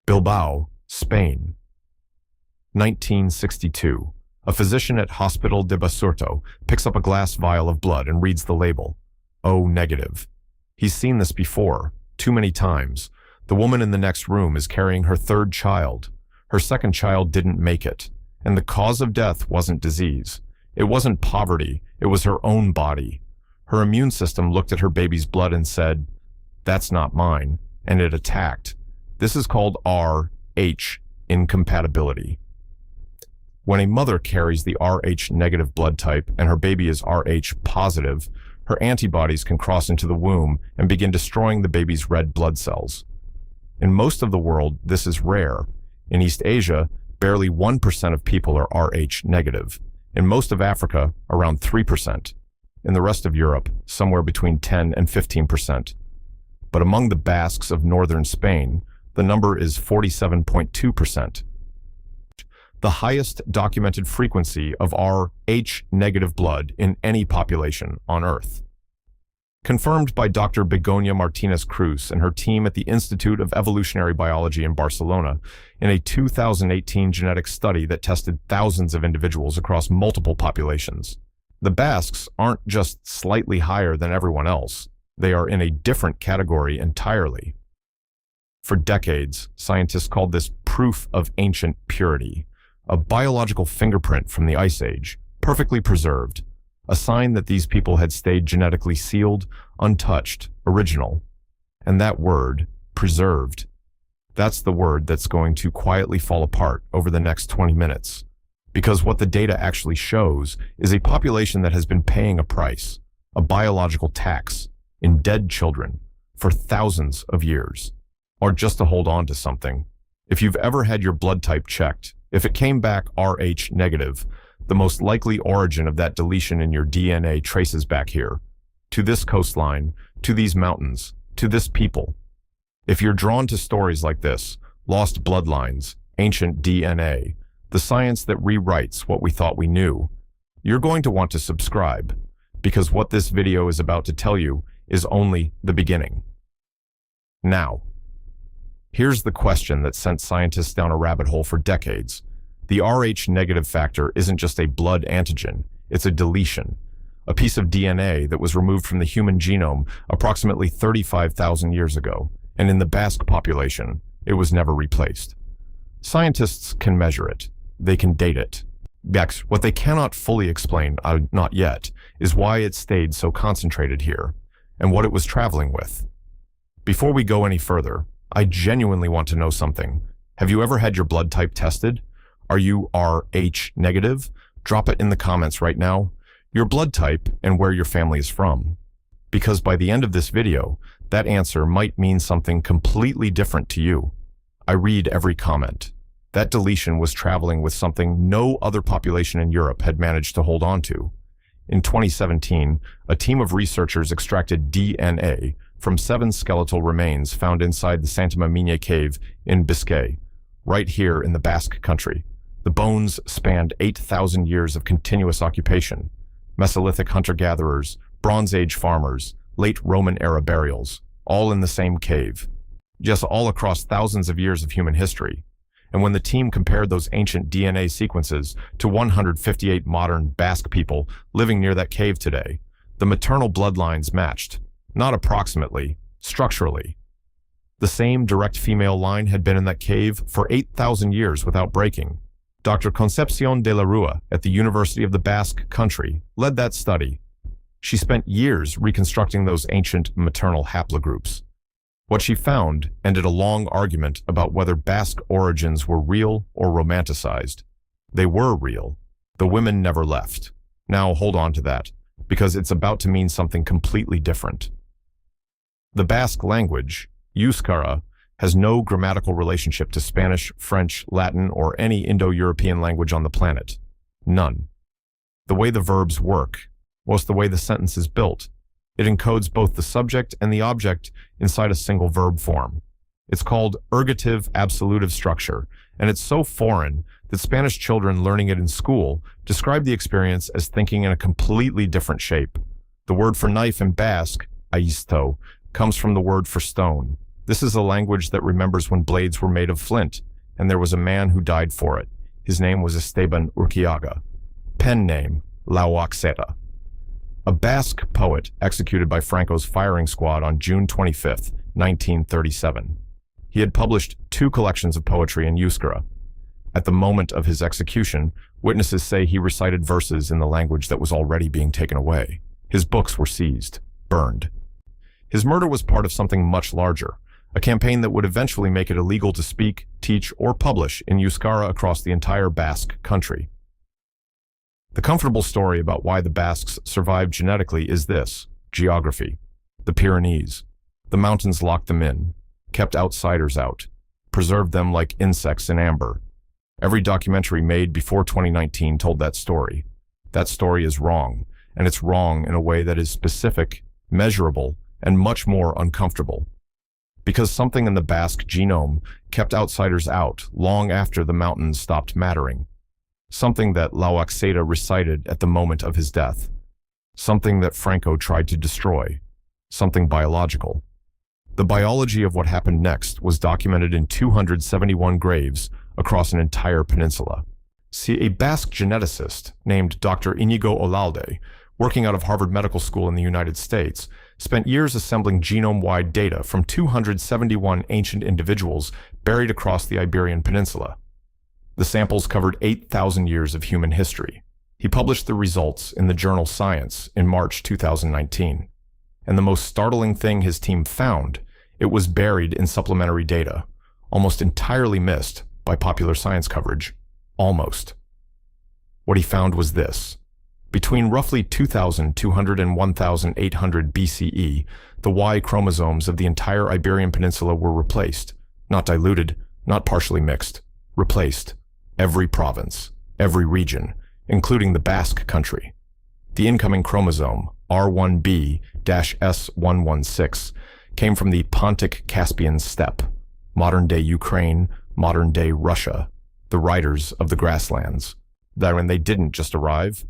Bilbao, Spain. 1962. A physician at Hospital de Basurto picks up a glass vial of blood and reads the label. O negative. He's seen this before, too many times. The woman in the next room is carrying her third child. Her second child didn't make it, and the cause of death wasn't disease. It wasn't poverty, it was her own body. Her immune system looked at her baby's blood and said, "That's not mine," and it attacked. This is called Rh incompatibility. When a mother carries the Rh negative blood type and her baby is Rh positive, her antibodies can cross into the womb and begin destroying the baby's red blood cells. In most of the world, this is rare. In East Asia, barely 1% of people are Rh negative. In most of Africa, around 3%. In the rest of Europe, somewhere between 10 and 15%. But among the Basques of northern Spain, the number is 47.2%. The highest documented frequency of Rh negative blood in any population on Earth. Confirmed by Dr. Begoña Martínez-Cruz and her team at the Institute of Evolutionary Biology in Barcelona in a 2018 genetic study that tested thousands of individuals across multiple populations. The Basques aren't just slightly higher than everyone else, they are in a different category entirely. For decades, scientists called this proof of ancient purity, a biological fingerprint from the Ice Age, perfectly preserved, a sign that these people had stayed genetically sealed, untouched, original. And that word, preserved, that's the word that's going to quietly fall apart over the next 20 minutes. Because what the data actually shows is a population that has been paying a price, a biological tax, in dead children for thousands of years. Or just to hold on to something. If you've ever had your blood type checked, if it came back Rh negative, the most likely origin of that deletion in your DNA traces back here, to this coastline, to these mountains, to this people. If you're drawn to stories like this, lost bloodlines, ancient DNA, the science that rewrites what we thought we knew, you're going to want to subscribe, because what this video is about to tell you is only the beginning. Now, here's the question that sent scientists down a rabbit hole for decades. The Rh negative factor isn't just a blood antigen, it's a deletion, a piece of DNA that was removed from the human genome approximately 35,000 years ago, and in the Basque population, it was never replaced. Scientists can measure it, they can date it. What they cannot fully explain, not yet, is why it stayed so concentrated here, and what it was traveling with. Before we go any further, I genuinely want to know something. Have you ever had your blood type tested? Are you Rh negative? Drop it in the comments right now. Your blood type and where your family is from. Because by the end of this video, that answer might mean something completely different to you. I read every comment. That deletion was traveling with something no other population in Europe had managed to hold on to. In 2017, a team of researchers extracted DNA from 7 skeletal remains found inside the Santa Mamina cave in Biscay, right here in the Basque Country. The bones spanned 8,000 years of continuous occupation, Mesolithic hunter-gatherers, Bronze Age farmers, late Roman-era burials, all in the same cave. Just all across thousands of years of human history. And when the team compared those ancient DNA sequences to 158 modern Basque people living near that cave today, the maternal bloodlines matched, not approximately, structurally. The same direct female line had been in that cave for 8,000 years without breaking. Dr. Concepción de-la-Rúa at the University of the Basque Country led that study. She spent years reconstructing those ancient maternal haplogroups. What she found ended a long argument about whether Basque origins were real or romanticized. They were real. The women never left. Now hold on to that, because it's about to mean something completely different. The Basque language, Euskara, has no grammatical relationship to Spanish, French, Latin, or any Indo-European language on the planet. None. The way the verbs work, was the way the sentence is built. It encodes both the subject and the object inside a single verb form. It's called ergative absolutive structure, and it's so foreign that Spanish children learning it in school describe the experience as thinking in a completely different shape. The word for knife in Basque, aisto, comes from the word for stone. This is a language that remembers when blades were made of flint, and there was a man who died for it. His name was Esteban Urquiaga. Pen name, Lauaxeta. A Basque poet executed by Franco's firing squad on June 25, 1937. He had published 2 collections of poetry in Euskara. At the moment of his execution, witnesses say he recited verses in the language that was already being taken away. His books were seized, burned. His murder was part of something much larger, a campaign that would eventually make it illegal to speak, teach, or publish in Euskara across the entire Basque Country. The comfortable story about why the Basques survived genetically is this: geography. The Pyrenees. The mountains locked them in, kept outsiders out, preserved them like insects in amber. Every documentary made before 2019 told that story. That story is wrong, and it's wrong in a way that is specific, measurable, and much more uncomfortable. Because something in the Basque genome kept outsiders out long after the mountains stopped mattering. Something that Lauaxeta recited at the moment of his death. Something that Franco tried to destroy. Something biological. The biology of what happened next was documented in 271 graves across an entire peninsula. See, a Basque geneticist named Dr. Iñigo Olalde, working out of Harvard Medical School in the United States, spent years assembling genome-wide data from 271 ancient individuals buried across the Iberian Peninsula. The samples covered 8,000 years of human history. He published the results in the journal Science in March 2019. And the most startling thing his team found, it was buried in supplementary data, almost entirely missed by popular science coverage. Almost. What he found was this. Between roughly 2,200 and 1,800 BCE, the Y-chromosomes of the entire Iberian Peninsula were replaced. Not diluted, not partially mixed. Replaced. Every province, every region, including the Basque Country. The incoming chromosome, R1b-S116, came from the Pontic-Caspian steppe, modern-day Ukraine, modern-day Russia, the riders of the grasslands. That when they didn't just arrive,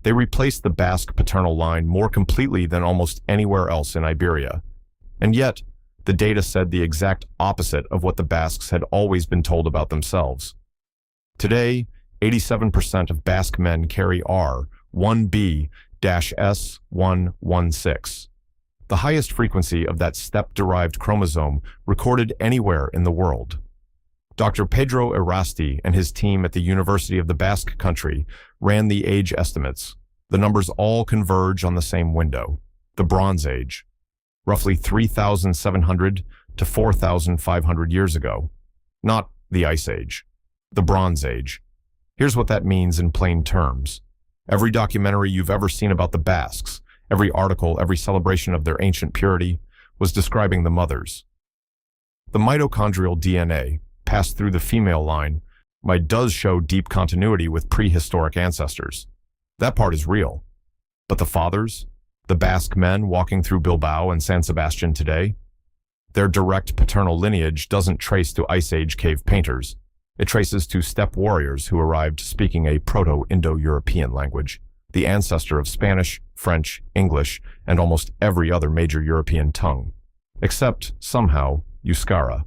they replaced the Basque paternal line more completely than almost anywhere else in Iberia. And yet, the data said the exact opposite of what the Basques had always been told about themselves. Today, 87% of Basque men carry R1b-S116, the highest frequency of that steppe-derived chromosome recorded anywhere in the world. Dr. Pedro Errasti and his team at the University of the Basque Country ran the age estimates. The numbers all converge on the same window, the Bronze Age, roughly 3,700 to 4,500 years ago. Not the Ice Age, the Bronze Age. Here's what that means in plain terms. Every documentary you've ever seen about the Basques, every article, every celebration of their ancient purity, was describing the mothers. The mitochondrial DNA, passed through the female line, does show deep continuity with prehistoric ancestors. That part is real. But the fathers, the Basque men walking through Bilbao and San Sebastian today, their direct paternal lineage doesn't trace to Ice Age cave painters. It traces to steppe warriors who arrived speaking a proto-Indo-European language, the ancestor of Spanish, French, English, and almost every other major European tongue. Except, somehow, Euskara.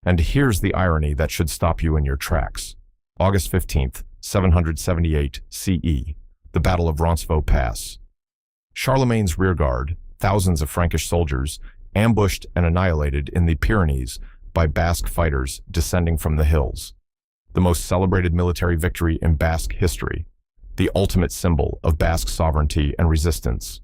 And here's the irony that should stop you in your tracks. August 15th, 778 CE, the Battle of Roncevaux Pass. Charlemagne's rearguard, thousands of Frankish soldiers, ambushed and annihilated in the Pyrenees by Basque fighters descending from the hills. The most celebrated military victory in Basque history, the ultimate symbol of Basque sovereignty and resistance.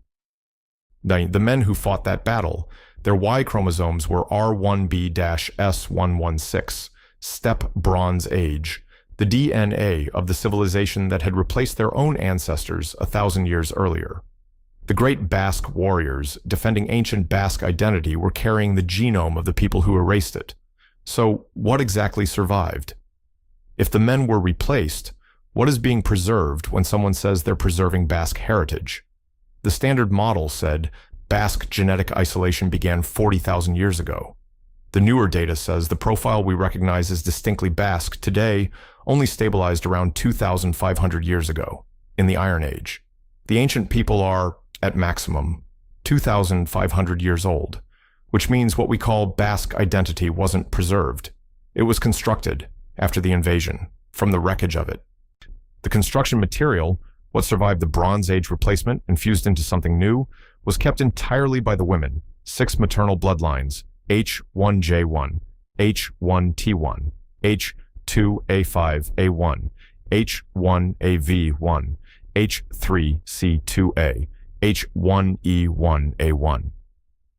The men who fought that battle, their Y chromosomes were R1b-S116, steppe Bronze Age, the DNA of the civilization that had replaced their own ancestors 1,000 years earlier. The great Basque warriors defending ancient Basque identity were carrying the genome of the people who erased it. So what exactly survived? If the men were replaced, what is being preserved when someone says they're preserving Basque heritage? The standard model said Basque genetic isolation began 40,000 years ago. The newer data says the profile we recognize as distinctly Basque today only stabilized around 2,500 years ago, in the Iron Age. The ancient people are, at maximum, 2,500 years old, which means what we call Basque identity wasn't preserved. It was constructed after the invasion, from the wreckage of it. The construction material, what survived the Bronze Age replacement and fused into something new, was kept entirely by the women, 6 maternal bloodlines, H1J1, H1T1, H2A5A1, H1AV1, H3C2A, H1E1A1.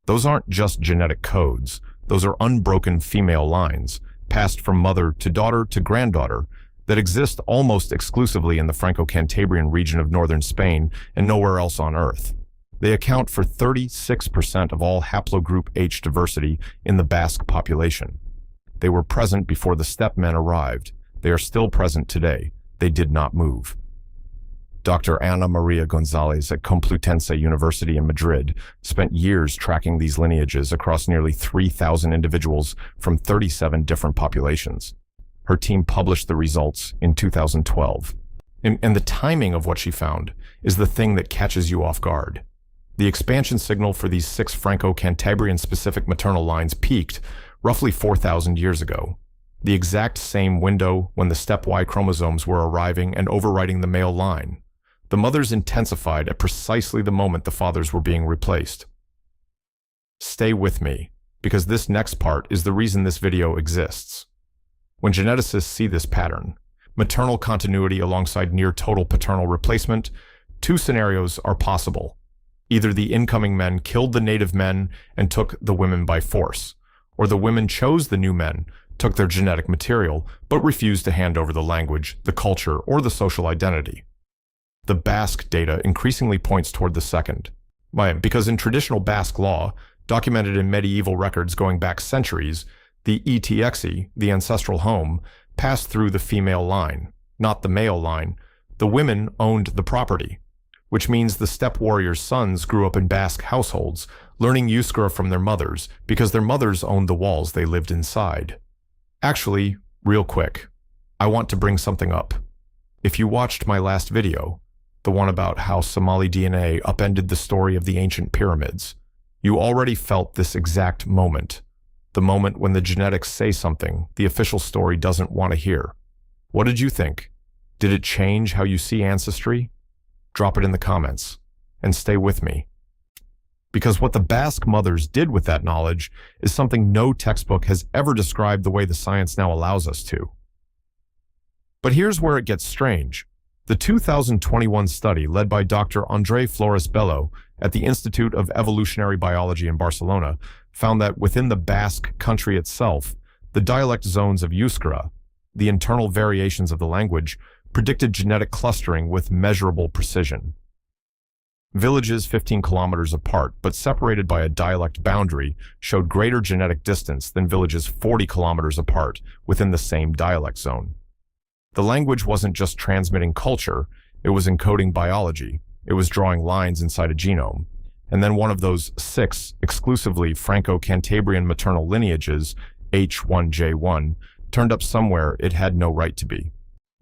Those aren't just genetic codes, those are unbroken female lines, passed from mother to daughter to granddaughter, that exist almost exclusively in the Franco-Cantabrian region of northern Spain and nowhere else on Earth. They account for 36% of all haplogroup H diversity in the Basque population. They were present before the steppe men arrived. They are still present today. They did not move. Dr. Ana Maria González at Complutense University in Madrid spent years tracking these lineages across nearly 3,000 individuals from 37 different populations. Her team published the results in 2012. And the timing of what she found is the thing that catches you off guard. The expansion signal for these 6 Franco-Cantabrian specific maternal lines peaked roughly 4,000 years ago, the exact same window when the steppe Y-chromosomes were arriving and overwriting the male line. The mothers intensified at precisely the moment the fathers were being replaced. Stay with me, because this next part is the reason this video exists. When geneticists see this pattern, maternal continuity alongside near-total paternal replacement, 2 scenarios are possible. Either the incoming men killed the native men and took the women by force, or the women chose the new men, took their genetic material, but refused to hand over the language, the culture, or the social identity. The Basque data increasingly points toward the second. Because in traditional Basque law, documented in medieval records going back centuries, the ETXE, the ancestral home, passed through the female line, not the male line. The women owned the property, which means the steppe warriors' sons grew up in Basque households, learning Euskara from their mothers because their mothers owned the walls they lived inside. Actually, real quick, I want to bring something up. If you watched my last video, the one about how Somali DNA upended the story of the ancient pyramids, you already felt this exact moment. The moment when the genetics say something the official story doesn't want to hear. What did you think? Did it change how you see ancestry? Drop it in the comments, and stay with me. Because what the Basque mothers did with that knowledge is something no textbook has ever described the way the science now allows us to. But here's where it gets strange. The 2021 study led by Dr. André Flores-Bello at the Institute of Evolutionary Biology in Barcelona found that within the Basque Country itself, the dialect zones of Euskara, the internal variations of the language, predicted genetic clustering with measurable precision. Villages 15 kilometers apart, but separated by a dialect boundary, showed greater genetic distance than villages 40 kilometers apart within the same dialect zone. The language wasn't just transmitting culture, it was encoding biology. It was drawing lines inside a genome. And then one of those 6 exclusively Franco-Cantabrian maternal lineages, H1J1, turned up somewhere it had no right to be.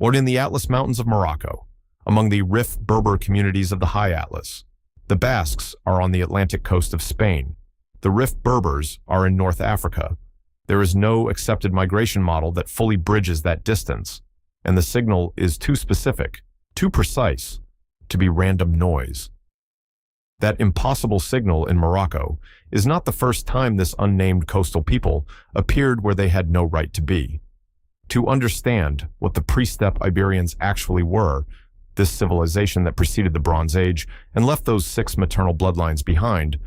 Or in the Atlas Mountains of Morocco, among the Rif Berber communities of the High Atlas. The Basques are on the Atlantic coast of Spain. The Rif Berbers are in North Africa. There is no accepted migration model that fully bridges that distance, and the signal is too specific, too precise, to be random noise. That impossible signal in Morocco is not the first time this unnamed coastal people appeared where they had no right to be. To understand what the pre-steppe Iberians actually were, this civilization that preceded the Bronze Age and left those 6 maternal bloodlines behind,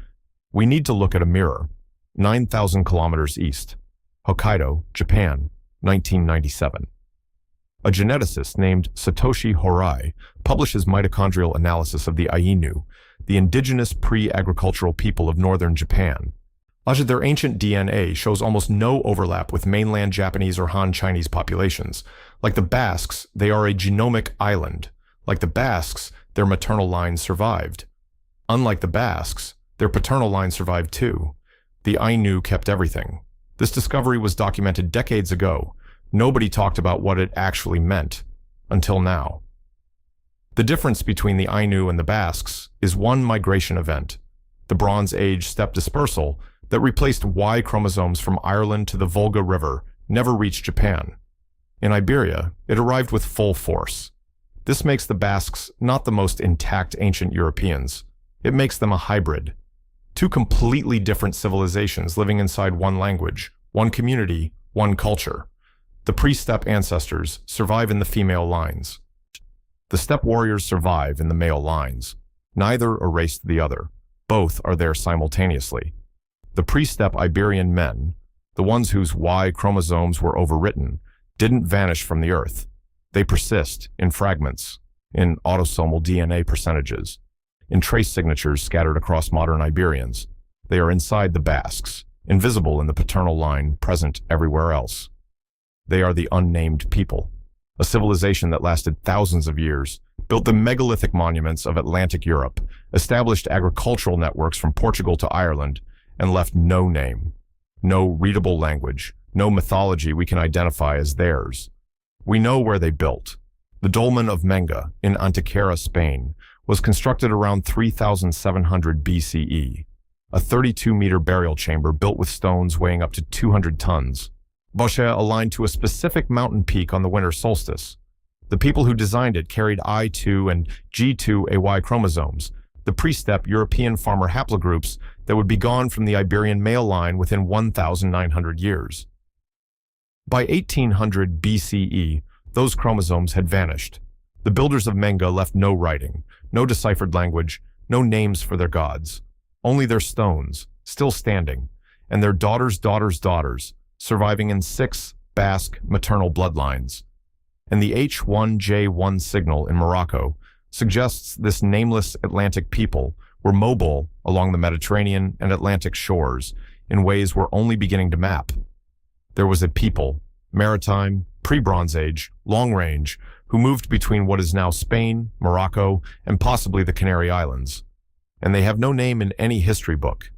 we need to look at a mirror, 9,000 kilometers east, Hokkaido, Japan, 1997. A geneticist named Satoshi Horai publishes mitochondrial analysis of the Ainu, the indigenous pre-agricultural people of northern Japan. Their ancient DNA shows almost no overlap with mainland Japanese or Han Chinese populations. Like the Basques, they are a genomic island. Like the Basques, their maternal line survived. Unlike the Basques, their paternal line survived too. The Ainu kept everything. This discovery was documented decades ago. Nobody talked about what it actually meant, until now. The difference between the Ainu and the Basques is one migration event, the Bronze Age steppe dispersal, that replaced Y chromosomes from Ireland to the Volga River never reached Japan. In Iberia, it arrived with full force. This makes the Basques not the most intact ancient Europeans. It makes them a hybrid. Two completely different civilizations living inside one language, one community, one culture. The pre-steppe ancestors survive in the female lines. The steppe warriors survive in the male lines. Neither erased the other. Both are there simultaneously. The pre-steppe Iberian men, the ones whose Y chromosomes were overwritten, didn't vanish from the earth. They persist in fragments, in autosomal DNA percentages, in trace signatures scattered across modern Iberians. They are inside the Basques, invisible in the paternal line, present everywhere else. They are the unnamed people, a civilization that lasted thousands of years, built the megalithic monuments of Atlantic Europe, established agricultural networks from Portugal to Ireland, and left no name, no readable language, no mythology we can identify as theirs. We know where they built. The dolmen of Menga in Antequera, Spain, was constructed around 3700 BCE, a 32-meter burial chamber built with stones weighing up to 200 tons. Boche aligned to a specific mountain peak on the winter solstice. The people who designed it carried I2 and G2AY chromosomes, the pre-steppe European farmer haplogroups that would be gone from the Iberian male line within 1,900 years. By 1800 BCE, those chromosomes had vanished. The builders of Menga left no writing, no deciphered language, no names for their gods. Only their stones, still standing, and their daughters' daughters' daughters, surviving in 6 Basque maternal bloodlines. And the H1J1 signal in Morocco suggests this nameless Atlantic people were mobile along the Mediterranean and Atlantic shores in ways we're only beginning to map. There was a people, maritime, pre-Bronze Age, long-range, who moved between what is now Spain, Morocco, and possibly the Canary Islands. And they have no name in any history book.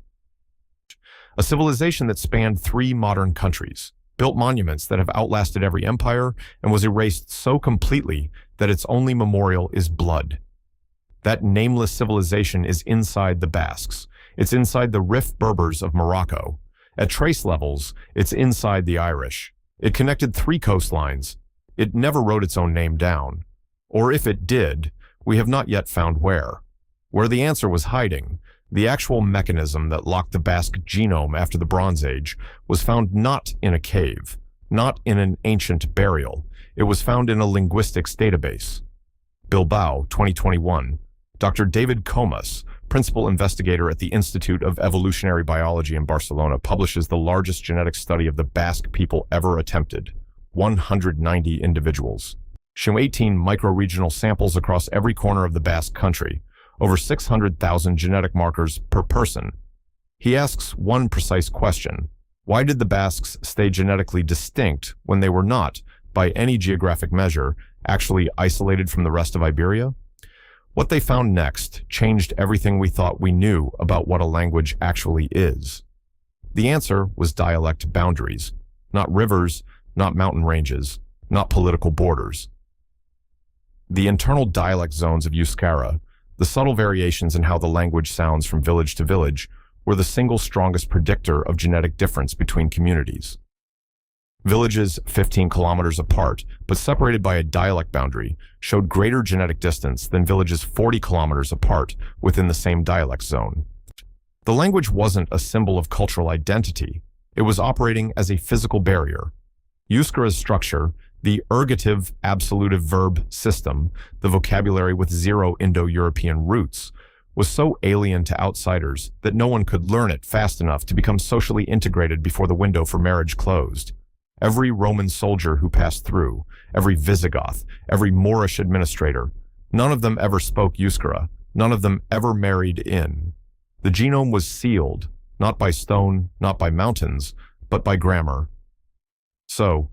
A civilization that spanned 3 modern countries, built monuments that have outlasted every empire, and was erased so completely that its only memorial is blood. That nameless civilization is inside the Basques. It's inside the Rif Berbers of Morocco. At trace levels, it's inside the Irish. It connected 3 coastlines. It never wrote its own name down. Or if it did, we have not yet found where. Where the answer was hiding, the actual mechanism that locked the Basque genome after the Bronze Age was found not in a cave, not in an ancient burial. It was found in a linguistics database. Bilbao, 2021. Dr. David Comas, principal investigator at the Institute of Evolutionary Biology in Barcelona, publishes the largest genetic study of the Basque people ever attempted, 190 individuals. Show 18 micro-regional samples across every corner of the Basque Country, over 600,000 genetic markers per person. He asks one precise question: why did the Basques stay genetically distinct when they were not, by any geographic measure, actually isolated from the rest of Iberia? What they found next changed everything we thought we knew about what a language actually is. The answer was dialect boundaries, not rivers, not mountain ranges, not political borders. The internal dialect zones of Euskara, the subtle variations in how the language sounds from village to village, were the single strongest predictor of genetic difference between communities. Villages 15 kilometers apart, but separated by a dialect boundary, showed greater genetic distance than villages 40 kilometers apart within the same dialect zone. The language wasn't a symbol of cultural identity. It was operating as a physical barrier. Euskara's structure, the ergative absolutive verb system, the vocabulary with 0 Indo-European roots, was so alien to outsiders that no one could learn it fast enough to become socially integrated before the window for marriage closed. Every Roman soldier who passed through, every Visigoth, every Moorish administrator, none of them ever spoke Euskara, none of them ever married in. The genome was sealed, not by stone, not by mountains, but by grammar. So,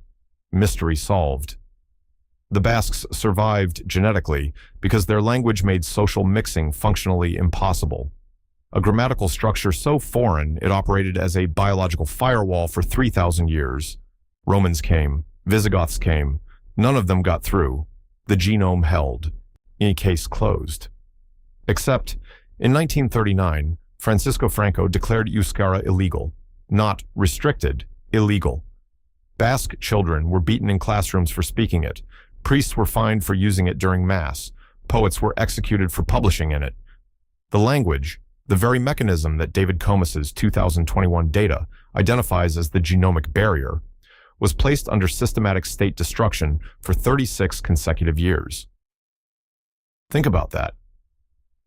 mystery solved. The Basques survived genetically because their language made social mixing functionally impossible. A grammatical structure so foreign it operated as a biological firewall for 3,000 years. Romans came, Visigoths came, none of them got through. The genome held. Any case closed. Except, in 1939, Francisco Franco declared Euskara illegal. not restricted, illegal. Basque children were beaten in classrooms for speaking it. Priests were fined for using it during Mass. Poets were executed for publishing in it. The language, the very mechanism that David Comas's 2021 data identifies as the genomic barrier, was placed under systematic state destruction for 36 consecutive years. Think about that.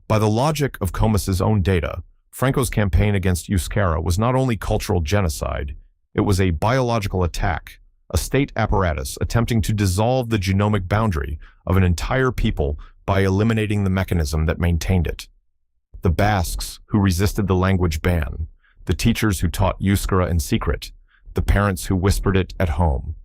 By the logic of Comas's own data, Franco's campaign against Euskara was not only cultural genocide, it was a biological attack, a state apparatus attempting to dissolve the genomic boundary of an entire people by eliminating the mechanism that maintained it. The Basques who resisted the language ban, the teachers who taught Euskara in secret, the parents who whispered it at home,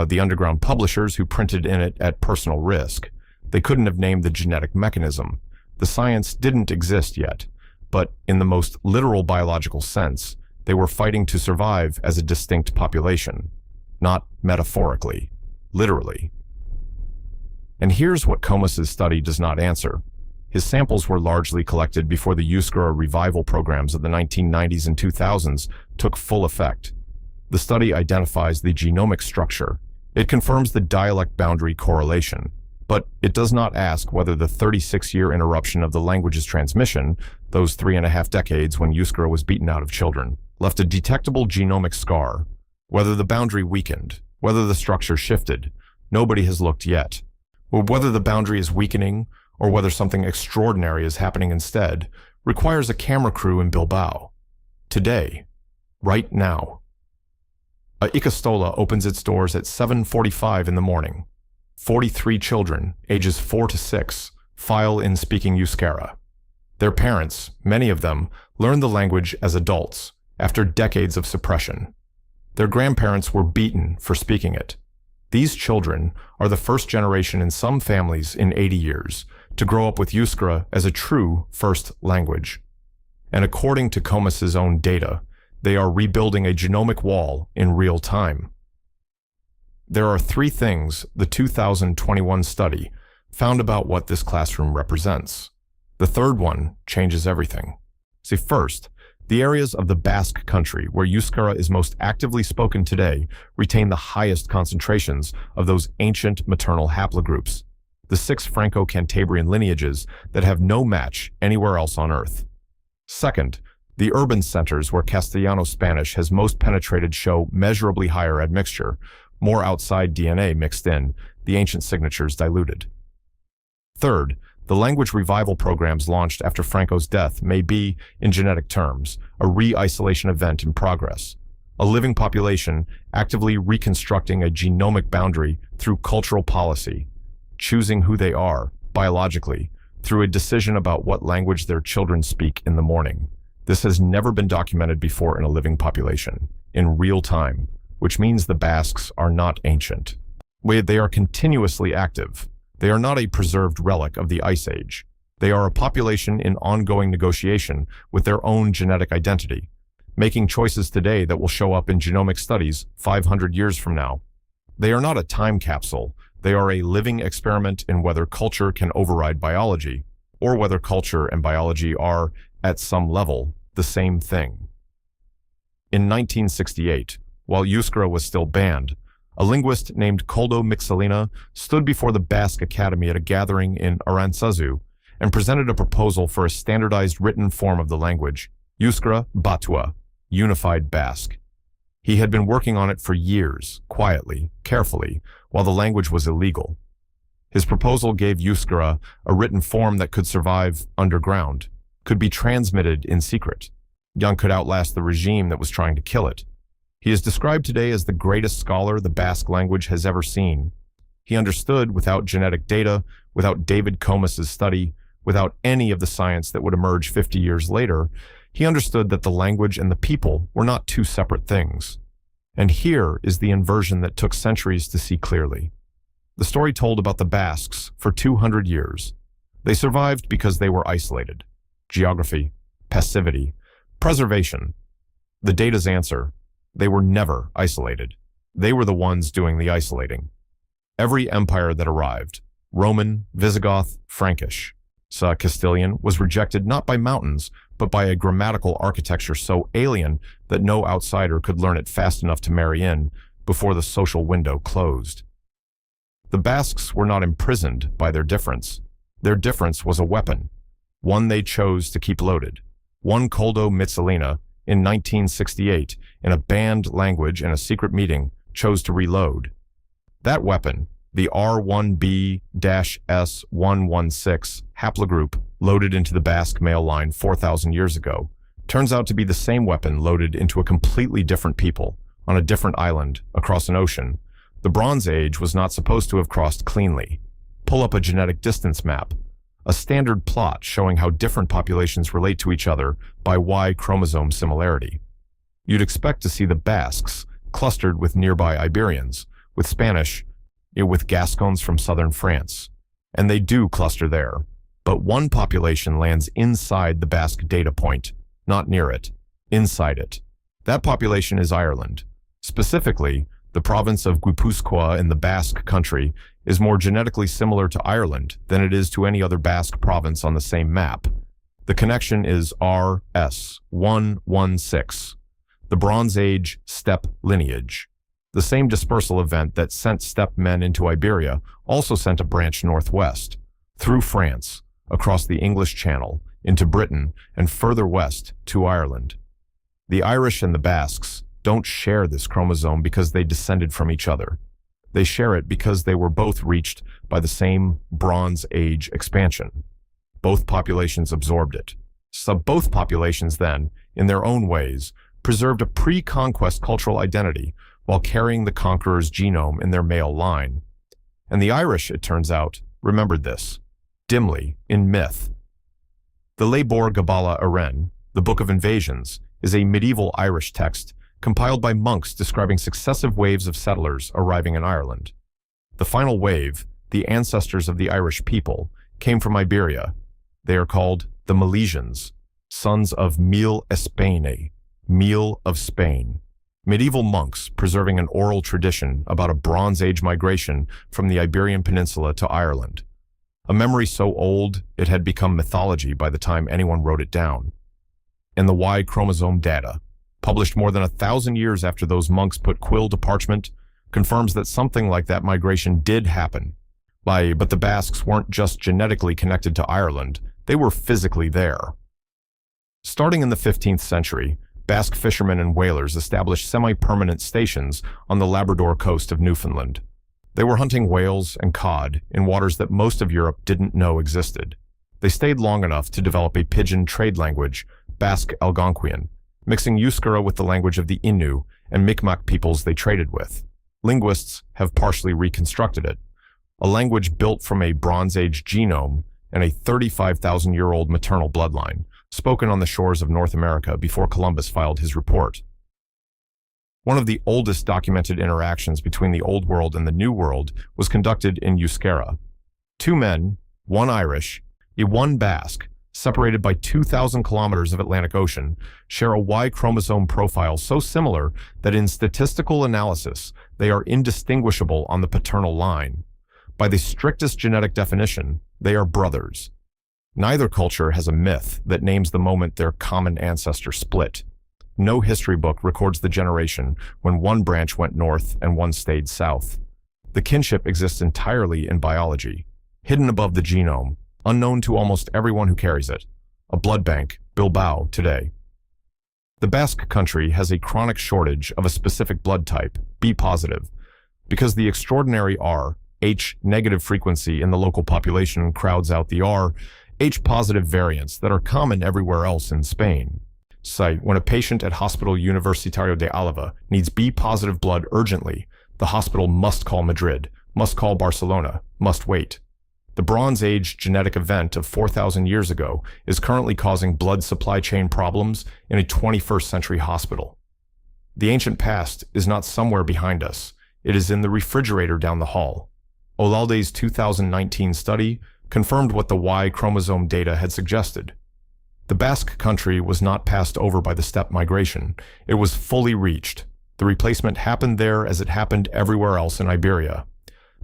the underground publishers who printed in it at personal risk. They couldn't have named the genetic mechanism. The science didn't exist yet, but in the most literal biological sense, they were fighting to survive as a distinct population, not metaphorically, literally. And here's what Comas's study does not answer. His samples were largely collected before the Euskara revival programs of the 1990s and 2000s took full effect. The study identifies the genomic structure. It confirms the dialect boundary correlation, but it does not ask whether the 36-year interruption of the language's transmission, those 3.5 decades when Euskara was beaten out of children, left a detectable genomic scar. Whether the boundary weakened, whether the structure shifted, nobody has looked yet. Or whether the boundary is weakening, or whether something extraordinary is happening instead, requires a camera crew in Bilbao. Today, right now. A Ikastola opens its doors at 7:45 in the morning. 43 children, ages 4 to 6, file in speaking Euskara. Their parents, many of them, learned the language as adults, after decades of suppression. Their grandparents were beaten for speaking it. These children are the first generation in some families in 80 years to grow up with Euskara as a true first language. And according to Comas's own data, they are rebuilding a genomic wall in real time. There are 3 things the 2021 study found about what this classroom represents. The third one changes everything. See, first, the areas of the Basque Country where Euskara is most actively spoken today retain the highest concentrations of those ancient maternal haplogroups, the 6 Franco-Cantabrian lineages that have no match anywhere else on Earth. Second, the urban centers where Castellano-Spanish has most penetrated show measurably higher admixture, more outside DNA mixed in, the ancient signatures diluted. Third, the language revival programs launched after Franco's death may be, in genetic terms, a re-isolation event in progress, a living population actively reconstructing a genomic boundary through cultural policy, choosing who they are, biologically, through a decision about what language their children speak in the morning. This has never been documented before in a living population, in real time, which means the Basques are not ancient. They are continuously active. They are not a preserved relic of the Ice Age. They are a population in ongoing negotiation with their own genetic identity, making choices today that will show up in genomic studies 500 years from now. They are not a time capsule. They are a living experiment in whether culture can override biology, or whether culture and biology are, at some level, the same thing. In 1968, while Euskara was still banned, a linguist named Koldo Mixelina stood before the Basque Academy at a gathering in Arantzazu and presented a proposal for a standardized written form of the language, Euskara Batua, Unified Basque. He had been working on it for years, quietly, carefully, while the language was illegal. His proposal gave Euskara a written form that could survive underground, could be transmitted in secret. Young could outlast the regime that was trying to kill it. He is described today as the greatest scholar the Basque language has ever seen. He understood, without genetic data, without David Comas's study, without any of the science that would emerge 50 years later, he understood that the language and the people were not two separate things. And here is the inversion that took centuries to see clearly. The story told about the Basques for 200 years. They survived because they were isolated. Geography, passivity, preservation. The data's answer: they were never isolated. They were the ones doing the isolating. Every empire that arrived, Roman, Visigoth, Frankish, Castilian, was rejected not by mountains, but by a grammatical architecture so alien that no outsider could learn it fast enough to marry in before the social window closed. The Basques were not imprisoned by their difference. Their difference was a weapon, one they chose to keep loaded. One Koldo Mitzelina, in 1968, in a banned language in a secret meeting, chose to reload. That weapon, the R1b-S116 haplogroup loaded into the Basque male line 4,000 years ago, turns out to be the same weapon loaded into a completely different people on a different island across an ocean. The Bronze Age was not supposed to have crossed cleanly. Pull up a genetic distance map, a standard plot showing how different populations relate to each other by Y-chromosome similarity. You'd expect to see the Basques clustered with nearby Iberians, with Spanish, with Gascons from southern France. And they do cluster there. But one population lands inside the Basque data point, not near it, inside it. That population is Ireland. Specifically, the province of Guipúzcoa in the Basque Country is more genetically similar to Ireland than it is to any other Basque province on the same map. The connection is RS116, the Bronze Age steppe lineage. The same dispersal event that sent steppe men into Iberia also sent a branch northwest, through France, across the English Channel, into Britain, and further west to Ireland. The Irish and the Basques don't share this chromosome because they descended from each other. They share it because they were both reached by the same Bronze Age expansion. Both populations absorbed it. So both populations then, in their own ways, preserved a pre-conquest cultural identity while carrying the conqueror's genome in their male line. And the Irish, it turns out, remembered this, dimly, in myth. The Lebor Gabála Aren, the Book of Invasions, is a medieval Irish text compiled by monks describing successive waves of settlers arriving in Ireland. The final wave, the ancestors of the Irish people, came from Iberia. They are called the Milesians, sons of Mil Espaine, Mil of Spain. Medieval monks preserving an oral tradition about a Bronze Age migration from the Iberian Peninsula to Ireland. A memory so old it had become mythology by the time anyone wrote it down. And the Y-chromosome data, published more than 1,000 years after those monks put quill to parchment, confirms that something like that migration did happen. But the Basques weren't just genetically connected to Ireland, they were physically there. Starting in the 15th century, Basque fishermen and whalers established semi-permanent stations on the Labrador coast of Newfoundland. They were hunting whales and cod in waters that most of Europe didn't know existed. They stayed long enough to develop a pidgin trade language, Basque Algonquian, mixing Euskara with the language of the Innu and Mi'kmaq peoples they traded with. Linguists have partially reconstructed it, a language built from a Bronze Age genome and a 35,000-year-old maternal bloodline, spoken on the shores of North America before Columbus filed his report. One of the oldest documented interactions between the Old World and the New World was conducted in Euskara. Two men, one Irish, one Basque, separated by 2,000 kilometers of Atlantic Ocean, share a Y-chromosome profile so similar that in statistical analysis, they are indistinguishable on the paternal line. By the strictest genetic definition, they are brothers. Neither culture has a myth that names the moment their common ancestor split. No history book records the generation when one branch went north and one stayed south. The kinship exists entirely in biology, hidden above the genome, unknown to almost everyone who carries it. A blood bank, Bilbao, today. The Basque Country has a chronic shortage of a specific blood type, B positive, because the extraordinary Rh negative frequency in the local population crowds out the Rh positive variants that are common everywhere else in Spain. Cite, when a patient at Hospital Universitario de Álava needs B positive blood urgently, the hospital must call Madrid, must call Barcelona, must wait. The Bronze Age genetic event of 4,000 years ago is currently causing blood supply chain problems in a 21st century hospital. The ancient past is not somewhere behind us. It is in the refrigerator down the hall. Olalde's 2019 study confirmed what the Y-chromosome data had suggested. The Basque Country was not passed over by the steppe migration. It was fully reached. The replacement happened there as it happened everywhere else in Iberia.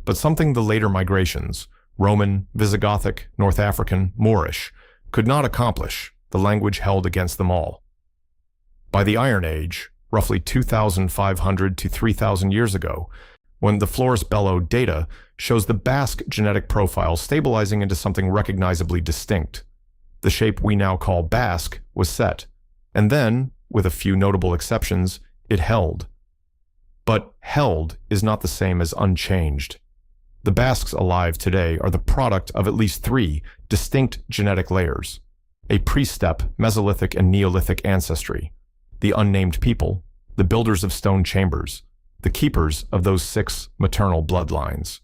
But something the later migrations, Roman, Visigothic, North African, Moorish, could not accomplish. the language held against them all. By the Iron Age, roughly 2,500 to 3,000 years ago, when the Flores-Bello data shows the Basque genetic profile stabilizing into something recognizably distinct, the shape we now call Basque was set, and then, with a few notable exceptions, it held. But held is not the same as unchanged. The Basques alive today are the product of at least three distinct genetic layers: a pre-steppe, Mesolithic, and Neolithic ancestry, the unnamed people, the builders of stone chambers, the keepers of those 6 maternal bloodlines.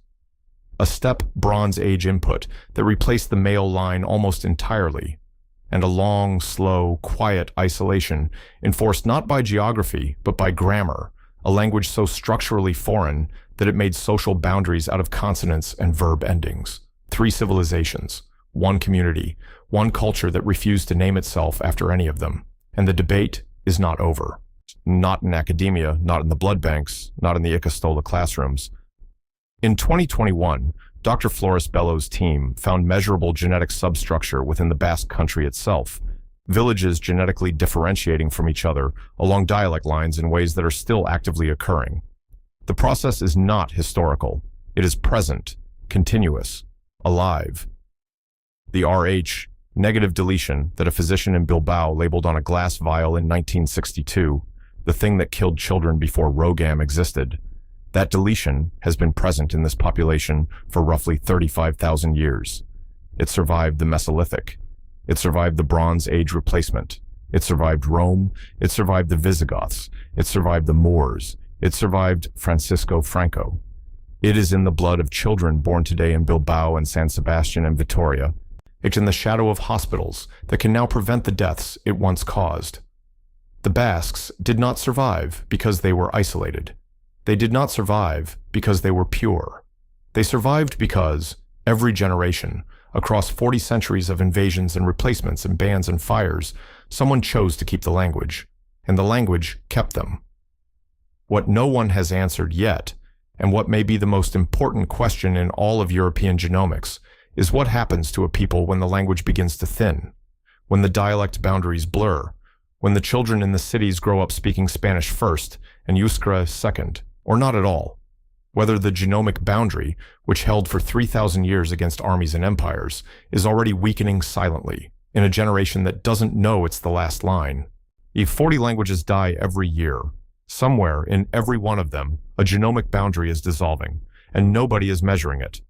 A steppe Bronze Age input that replaced the male line almost entirely, and a long, slow, quiet isolation enforced not by geography but by grammar, a language so structurally foreign that it made social boundaries out of consonants and verb endings. 3 civilizations, 1 community, 1 culture that refused to name itself after any of them. And the debate is not over. Not in academia, not in the blood banks, not in the Icastola classrooms. In 2021, Dr. Flores-Bello's team found measurable genetic substructure within the Basque Country itself, villages genetically differentiating from each other along dialect lines in ways that are still actively occurring. The process is not historical. It is present, continuous, alive. The RH, negative deletion that a physician in Bilbao labeled on a glass vial in 1962, the thing that killed children before Rogam existed, that deletion has been present in this population for roughly 35,000 years. It survived the Mesolithic. It survived the Bronze Age replacement. It survived Rome. It survived the Visigoths. It survived the Moors. It survived Francisco Franco. It is in the blood of children born today in Bilbao and San Sebastian and Vitoria. It's in the shadow of hospitals that can now prevent the deaths it once caused. The Basques did not survive because they were isolated. They did not survive because they were pure. They survived because, every generation, across 40 centuries of invasions and replacements and bans and fires, someone chose to keep the language, and the language kept them. What no one has answered yet, and what may be the most important question in all of European genomics, is what happens to a people when the language begins to thin, when the dialect boundaries blur, when the children in the cities grow up speaking Spanish first and Euskara second, or not at all. Whether the genomic boundary, which held for 3,000 years against armies and empires, is already weakening silently in a generation that doesn't know it's the last line. If 40 languages die every year, somewhere in every one of them, a genomic boundary is dissolving, and nobody is measuring it.